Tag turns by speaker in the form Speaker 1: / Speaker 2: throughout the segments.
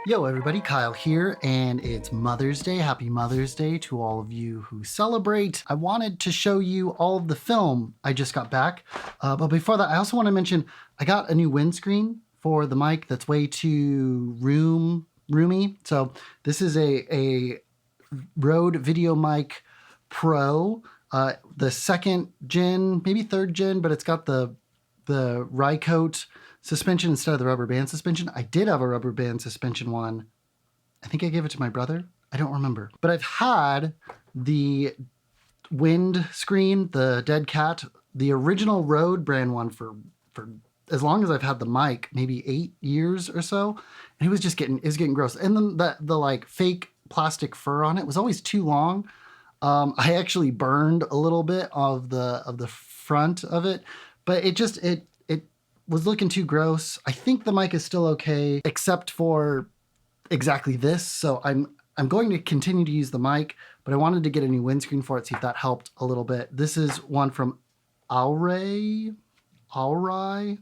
Speaker 1: Yo, everybody, Kyle here, and it's Mother's Day. Happy Mother's Day to all of you who celebrate. I wanted to show you all of the film I just got back, but before that, I also want to mention I got a new windscreen for the mic that's way too roomy. So this is a Rode Video Mic Pro, the second gen, maybe third gen, but it's got the Rycote suspension instead of the rubber band suspension. I did have a rubber band suspension one. I think I gave it to my brother. I don't remember. But I've had the wind screen, the Dead Cat, the original Rode brand one for as long as I've had the mic, maybe 8 years or so. And it was getting gross. And then the like fake plastic fur on it was always too long. I actually burned a little bit of the front of it, but it was looking too gross. I think the mic is still okay, except for exactly this. So I'm going to continue to use the mic, but I wanted to get a new windscreen for it, see if that helped a little bit. This is one from Auray, Auray,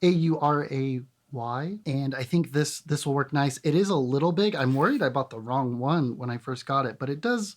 Speaker 1: Auray, and I think this will work nice. It is a little big. I'm worried I bought the wrong one when I first got it, but it does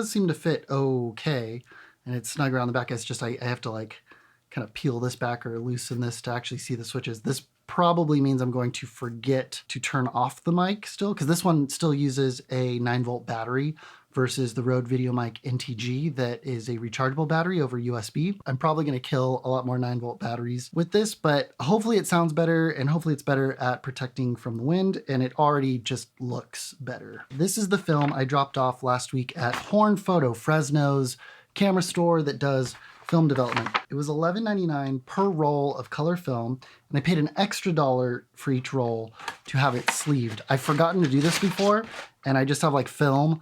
Speaker 1: seem to fit okay, and it's snug around the back. It's just I have to like kind of peel this back or loosen this to actually see the switches. This probably means I'm going to forget to turn off the mic still, because this one still uses a 9-volt battery versus the Rode Video Mic NTG that is a rechargeable battery over USB. I'm probably going to kill a lot more 9-volt batteries with this, but hopefully it sounds better, and hopefully it's better at protecting from the wind, and it already just looks better. This is the film I dropped off last week at Horn Photo, Fresno's camera store that does film development. It was $11.99 per roll of color film, and I paid an extra $1 for each roll to have it sleeved. I've forgotten to do this before, and I just have like film.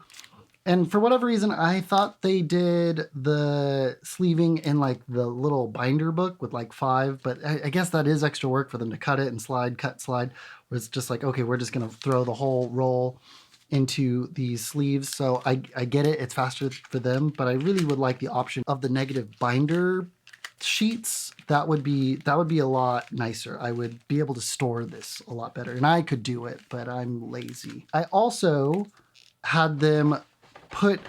Speaker 1: And for whatever reason, I thought they did the sleeving in like the little binder book with like 5, but I guess that is extra work for them to cut it and slide, cut, slide, where it's just like, okay, we're just gonna throw the whole roll into these sleeves. So I get it, it's faster for them, but I really would like the option of the negative binder sheets. That would be a lot nicer. I would be able to store this a lot better, and I could do it, but I'm lazy. I also had them put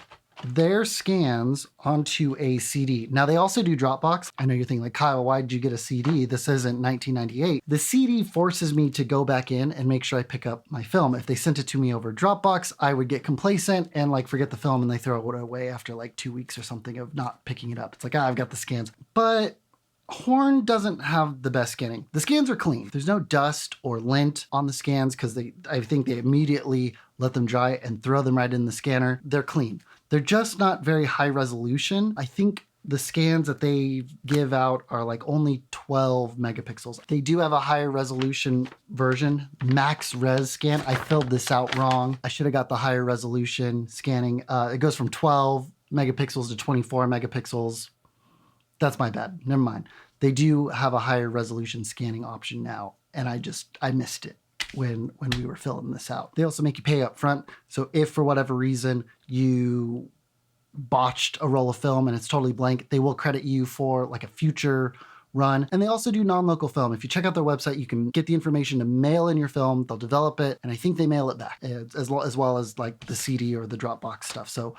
Speaker 1: their scans onto a CD. Now they also do Dropbox. I know you're thinking like, Kyle, why did you get a CD? This isn't 1998. The CD forces me to go back in and make sure I pick up my film. If they sent it to me over Dropbox, I would get complacent and like forget the film, and they throw it away after like 2 weeks or something of not picking it up. It's like, I've got the scans. But Horn doesn't have the best scanning. The scans are clean. There's no dust or lint on the scans because I think they immediately let them dry and throw them right in the scanner. They're clean. They're just not very high resolution. I think the scans that they give out are like only 12 megapixels. They do have a higher resolution version, max res scan. I filled this out wrong. I should have got the higher resolution scanning. It goes from 12 megapixels to 24 megapixels. That's my bad. Never mind. They do have a higher resolution scanning option now, and I missed it when we were filling this out. They also make you pay up front. So if for whatever reason you botched a roll of film and it's totally blank, they will credit you for like a future run. And they also do non-local film. If you check out their website, you can get the information to mail in your film. They'll develop it, and I think they mail it back as well as like the CD or the Dropbox stuff. So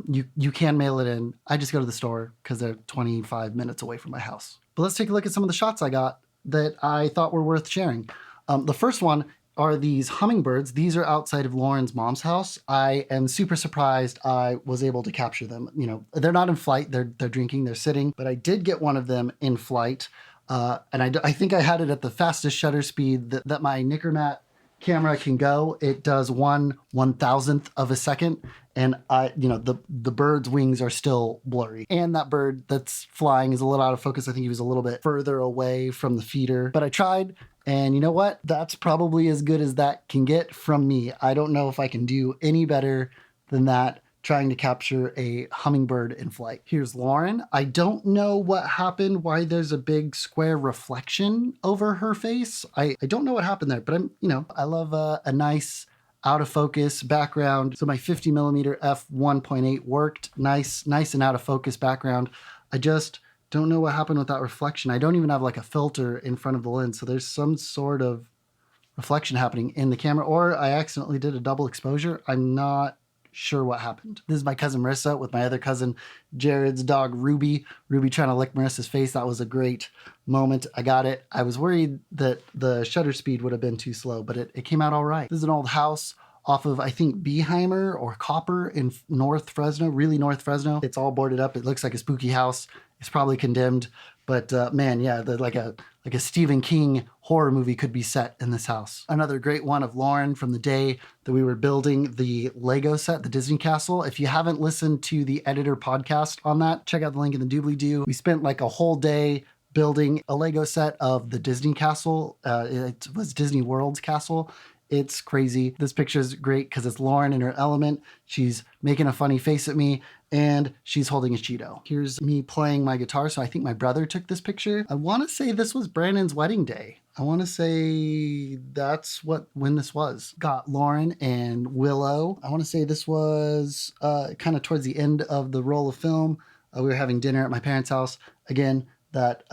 Speaker 1: you can mail it in. I just go to the store because they're 25 minutes away from my house. But let's take a look at some of the shots I got that I thought were worth sharing. The first one are these hummingbirds. These are outside of Lauren's mom's house. I am super surprised I was able to capture them. You know, they're not in flight. They're drinking, they're sitting, but I did get one of them in flight. And I think I had it at the fastest shutter speed that my Nikkormat camera can go. It does 1/1000th of a second. And the bird's wings are still blurry. And that bird that's flying is a little out of focus. I think he was a little bit further away from the feeder, but I tried. And you know what? That's probably as good as that can get from me. I don't know if I can do any better than that trying to capture a hummingbird in flight. Here's Lauren. I don't know what happened, why there's a big square reflection over her face. I don't know what happened there, but I love a nice out of focus background. So my 50mm f1.8 worked. Nice and out of focus background. I just don't know what happened with that reflection. I don't even have like a filter in front of the lens. So there's some sort of reflection happening in the camera, or I accidentally did a double exposure. I'm not sure what happened. This is my cousin Marissa with my other cousin Jared's dog Ruby. Ruby trying to lick Marissa's face. That was a great moment. I got it. I was worried that the shutter speed would have been too slow, but it came out all right. This is an old house off of, I think, Beeheimer or Copper in North Fresno, really North Fresno. It's all boarded up. It looks like a spooky house. It's probably condemned, but man, yeah, like a Stephen King horror movie could be set in this house. Another great one of Lauren from the day that we were building the Lego set, the Disney Castle. If you haven't listened to the Editor podcast on that, check out the link in the doobly-doo. We spent like a whole day building a Lego set of the Disney Castle. It was Disney World's castle. It's crazy. This picture is great because it's Lauren in her element. She's making a funny face at me and she's holding a Cheeto. Here's me playing my guitar. So I think my brother took this picture. I want to say this was Brandon's wedding day. I want to say that's when this was. Got Lauren and Willow. I want to say this was kind of towards the end of the roll of film. We were having dinner at my parents' house. Again, that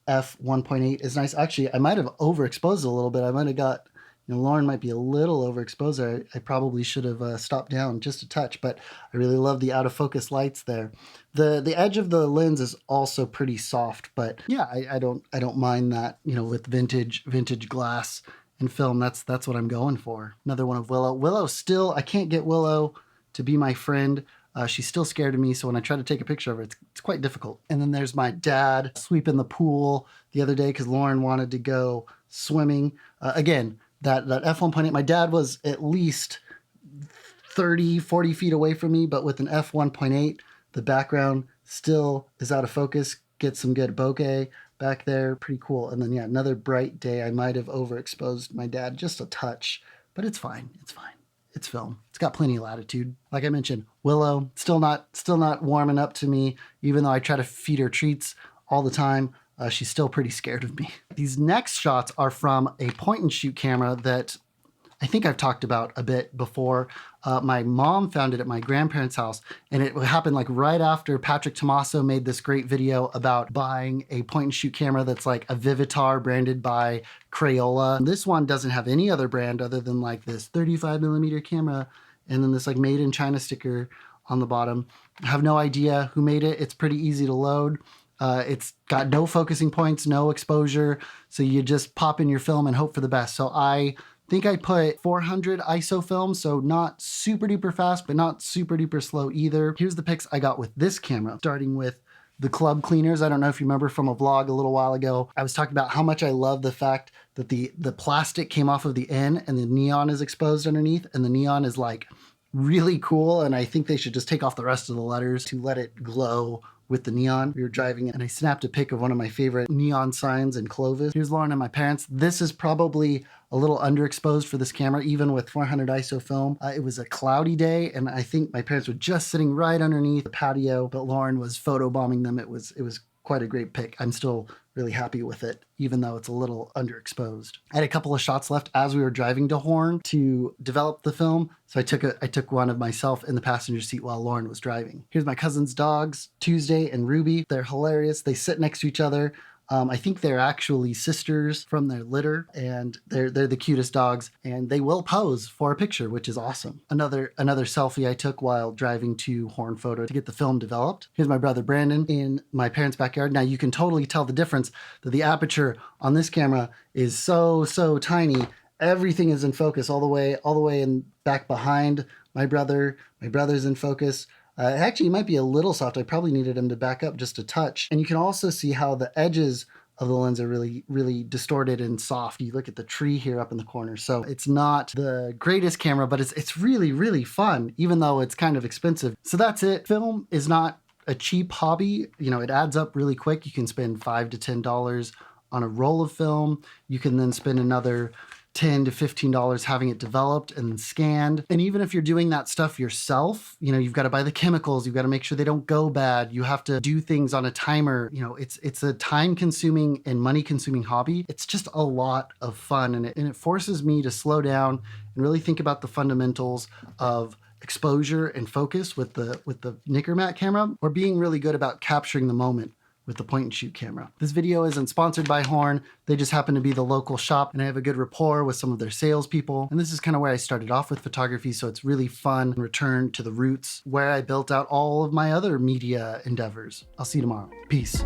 Speaker 1: f1.8 is nice. Actually, I might have overexposed it a little bit. I might have got, Lauren might be a little overexposed. I probably should have stopped down just a touch, but I really love the out of focus lights there. The edge of the lens is also pretty soft, but yeah, I don't mind that, with vintage glass and film. That's what I'm going for. Another one of Willow. Willow still, I can't get Willow to be my friend. She's still scared of me, so when I try to take a picture of her, it's quite difficult. And then there's my dad sweeping the pool the other day because Lauren wanted to go swimming. Again, that f1.8, my dad was at least 30, 40 feet away from me, but with an f1.8, the background still is out of focus. Get some good bokeh back there. Pretty cool. And then, yeah, another bright day. I might have overexposed my dad just a touch, but it's fine. It's fine. It's film. It's got plenty of latitude. Like I mentioned, Willow, still not warming up to me, even though I try to feed her treats all the time. She's still pretty scared of me. These next shots are from a point and shoot camera that I think I've talked about a bit before. My mom found it at my grandparents' house, and it happened like right after Patrick Tomaso made this great video about buying a point and shoot camera that's like a Vivitar branded by Crayola. This one doesn't have any other brand other than like this 35mm camera and then this like made in China sticker on the bottom. I have no idea who made it. It's pretty easy to load. It's got no focusing points, no exposure. So you just pop in your film and hope for the best. So I think I put 400 ISO film, so not super duper fast, but not super duper slow either. Here's the pics I got with this camera, starting with the club cleaners. I don't know if you remember from a vlog a little while ago, I was talking about how much I love the fact that the plastic came off of the N and the neon is exposed underneath, and the neon is like really cool. And I think they should just take off the rest of the letters to let it glow with the neon. We were driving and I snapped a pic of one of my favorite neon signs in Clovis. Here's Lauren and my parents. This is probably a little underexposed for this camera, even with 400 ISO film. It was a cloudy day and I think my parents were just sitting right underneath the patio, but Lauren was photobombing them. It was quite a great pic. I'm still really happy with it, even though it's a little underexposed. I had a couple of shots left as we were driving to Horn to develop the film. So I took one of myself in the passenger seat while Lauren was driving. Here's my cousin's dogs, Tuesday and Ruby. They're hilarious. They sit next to each other. I think they're actually sisters from their litter, and they're the cutest dogs, and they will pose for a picture, which is awesome. Another selfie I took while driving to Horn Photo to get the film developed. Here's my brother Brandon in my parents' backyard. Now you can totally tell the difference that the aperture on this camera is so tiny. Everything is in focus all the way and back behind my brother. My brother's in focus. Actually, he might be a little soft. I probably needed him to back up just a touch. And you can also see how the edges of the lens are really, really distorted and soft. You look at the tree here up in the corner. So it's not the greatest camera, but it's really, really fun, even though it's kind of expensive. So that's it. Film is not a cheap hobby. It adds up really quick. You can spend $5 to $10 on a roll of film. You can then spend another $10 to $15 having it developed and scanned. And even if you're doing that stuff yourself, you've got to buy the chemicals, you've got to make sure they don't go bad, you have to do things on a timer. It's a time-consuming and money-consuming hobby. It's just a lot of fun, and it forces me to slow down and really think about the fundamentals of exposure and focus with the Nicker Matte camera, or being really good about capturing the moment with the point and shoot camera. This video isn't sponsored by Horn. They just happen to be the local shop and I have a good rapport with some of their salespeople. And this is kind of where I started off with photography. So it's really fun and return to the roots where I built out all of my other media endeavors. I'll see you tomorrow. Peace.